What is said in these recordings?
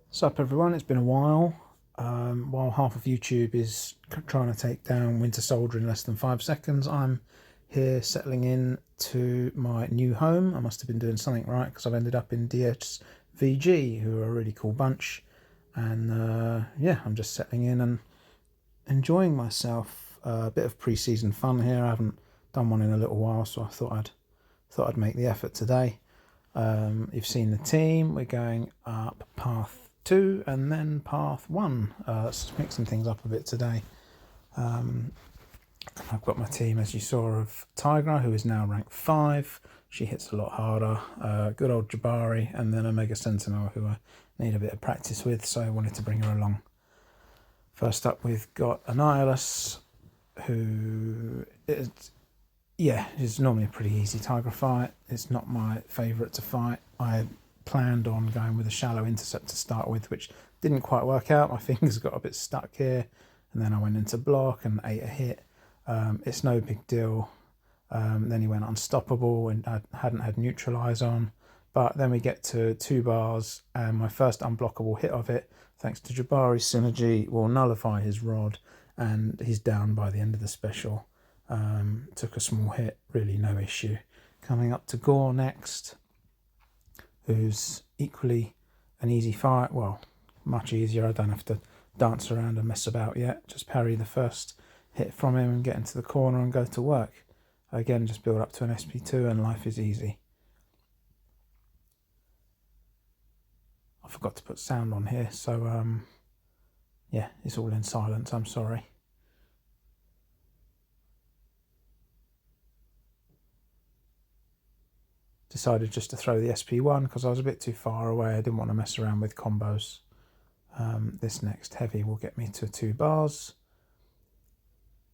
What's up everyone, it's been a while. While half of YouTube is trying to take down Winter Soldier in less than 5 seconds, I'm here settling in to my new home. I must have been doing something right because I've ended up in DSVG, who are a really cool bunch. And yeah, I'm just settling in and enjoying myself. A bit of pre-season fun here. I haven't done one in a little while, so I thought I'd make the effort today. You've seen the team. We're going up path 2 and then path 1. Let's mix some things up a bit today. I've got my team, as you saw, of Tigra, who is now rank 5. She hits a lot harder. Good old Jabari, and then a Mega Sentinel, who I need a bit of practice with, so I wanted to bring her along. First up, we've got Annihilus, who is normally a pretty easy Tigra fight. It's not my favourite to fight. I planned on going with a shallow intercept to start with, which didn't quite work out. My fingers got a bit stuck here, and then I went into block and ate a hit. It's no big deal. Then he went unstoppable, and I hadn't had neutralize on. But then we get to 2 bars, and my first unblockable hit of it, thanks to Jabari's synergy, will nullify his rod, and he's down by the end of the special. Took a small hit, really no issue. Coming up to Gore next, who's equally an easy fight. Well, much easier. I don't have to dance around and mess about yet. Just parry the first hit from him and get into the corner and go to work. Again, just build up to an SP2 and life is easy. I forgot to put sound on here, so yeah, it's all in silence. I'm sorry. Decided just to throw the SP1 because I was a bit too far away. I didn't want to mess around with combos. This next heavy will get me to 2 bars,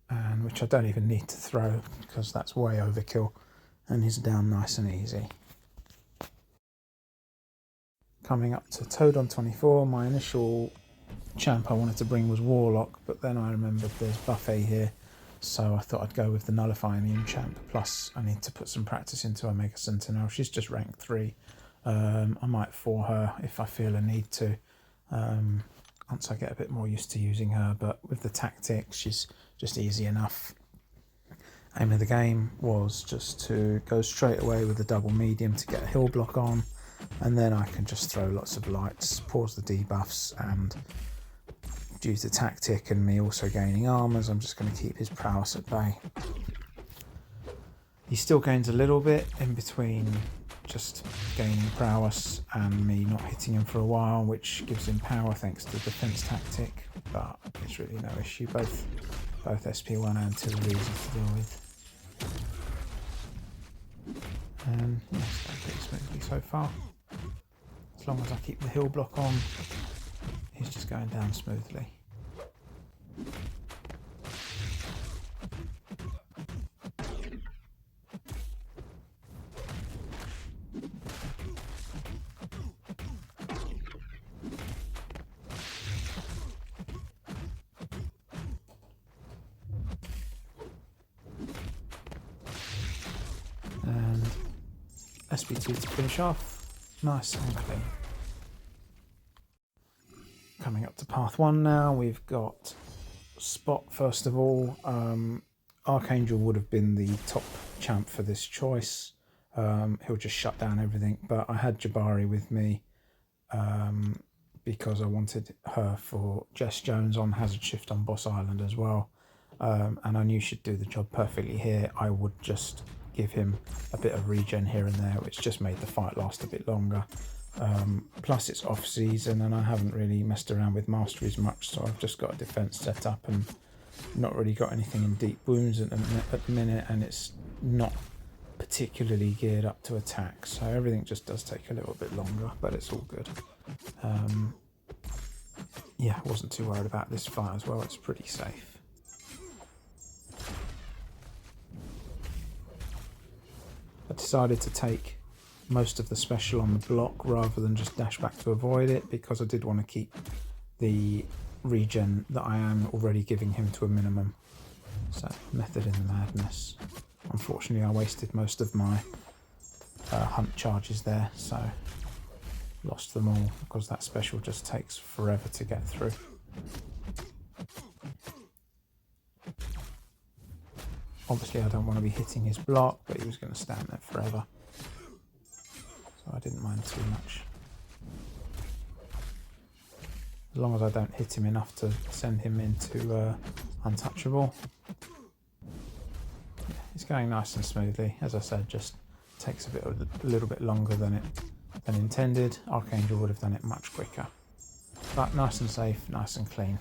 and which I don't even need to throw because that's way overkill, and he's down nice and easy. Coming up to Toad on 24, my initial champ I wanted to bring was Warlock, but then I remembered there's Buffet here, so I thought I'd go with the Nullify Immune champ. Plus I need to put some practice into Omega Sentinel. She's just rank 3. I might 4 her if I feel a need to, once I get a bit more used to using her, but with the tactics she's just easy enough. Aim of the game was just to go straight away with the double medium to get a hill block on, and then I can just throw lots of lights, pause the debuffs, and due to tactic and me also gaining armors, I'm just going to keep his prowess at bay. He still gains a little bit in between just gaining prowess and me not hitting him for a while, which gives him power thanks to defense tactic, but it's really no issue. Both SP1 and 2 are easy to deal with. And yes, that's pretty smoothly so far. As long as I keep the hill block on, he's just going down smoothly. And SP2 to finish off, nice and clean. Coming up to path 1 now, we've got Spot first of all. Archangel would have been the top champ for this choice. He'll just shut down everything, but I had Jabari with me because I wanted her for Jess Jones on Hazard Shift on Boss Island as well, and I knew she'd do the job perfectly here. I would just give him a bit of regen here and there, which just made the fight last a bit longer. Plus it's off season and I haven't really messed around with masteries much, so I've just got a defense set up and not really got anything in deep wounds at the minute, and it's not particularly geared up to attack, so everything just does take a little bit longer, but it's all good. Yeah, I wasn't too worried about this fight as well. It's pretty safe. I decided to take most of the special on the block rather than just dash back to avoid it, because I did want to keep the regen that I am already giving him to a minimum. So, method in the madness. Unfortunately I wasted most of my hunt charges there, so lost them all because that special just takes forever to get through. Obviously I don't want to be hitting his block, but he was going to stand there forever, so I didn't mind too much. As long as I don't hit him enough to send him into untouchable. Yeah, it's going nice and smoothly. As I said, just takes a little bit longer than intended. Archangel would have done it much quicker, but nice and safe, nice and clean.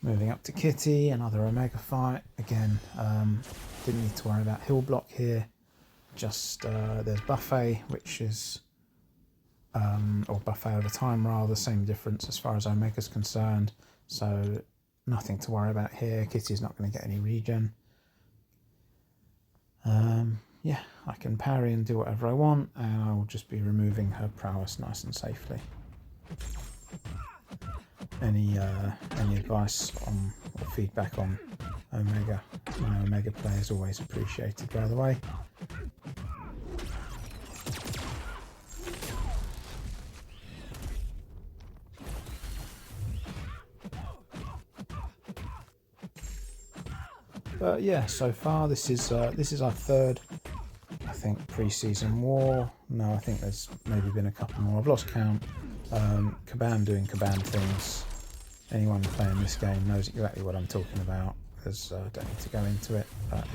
Moving up to Kitty, another Omega fight. Again, didn't need to worry about hill block here. Just there's buffet, which is or buffet over time rather, same difference as far as Omega's concerned. So nothing to worry about here. Kitty's not going to get any regen. Yeah, I can parry and do whatever I want, and I will just be removing her prowess nice and safely. Any advice on or feedback on Omega? My Omega play is always appreciated, by the way. But yeah, so far this is our third, I think, pre-season war. No, I think there's maybe been a couple more. I've lost count. Kabam doing Kabam things. Anyone playing this game knows exactly what I'm talking about, because I don't need to go into it. But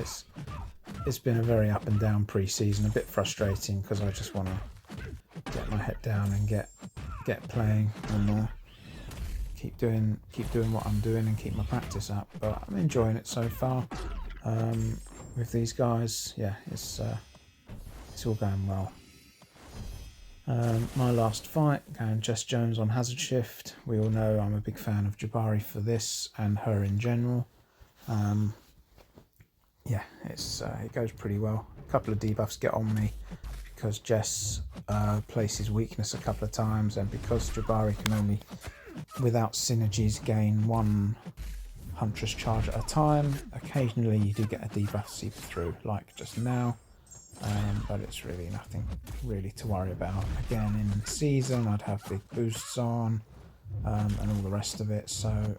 it's been a very up and down pre-season, a bit frustrating because I just want to get my head down and get playing and keep doing what I'm doing and keep my practice up. But I'm enjoying it so far with these guys. Yeah, it's all going well. My last fight, going Jess Jones on Hazard Shift. We all know I'm a big fan of Jabari for this and her in general. Yeah, it goes pretty well. A couple of debuffs get on me because Jess places weakness a couple of times, and because Jabari can only, without synergies, gain one Huntress charge at a time. Occasionally you do get a debuff seep through, like just now. But it's really nothing really to worry about. Again, in season I'd have big boosts on and all the rest of it, so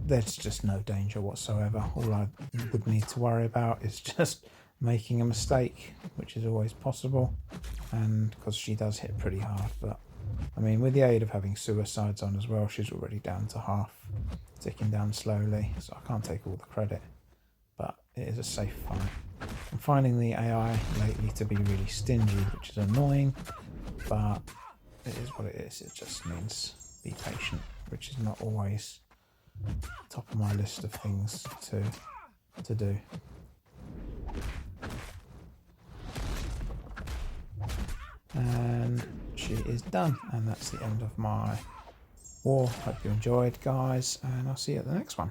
there's just no danger whatsoever. All I would need to worry about is just making a mistake, which is always possible, and because she does hit pretty hard. But I mean, with the aid of having suicides on as well, she's already down to half, ticking down slowly, so I can't take all the credit, but it is a safe fight. I'm finding the AI lately to be really stingy, which is annoying, but it is what it is. It just means be patient, which is not always top of my list of things to do. And she is done, and that's the end of my war. Hope you enjoyed, guys, and I'll see you at the next one.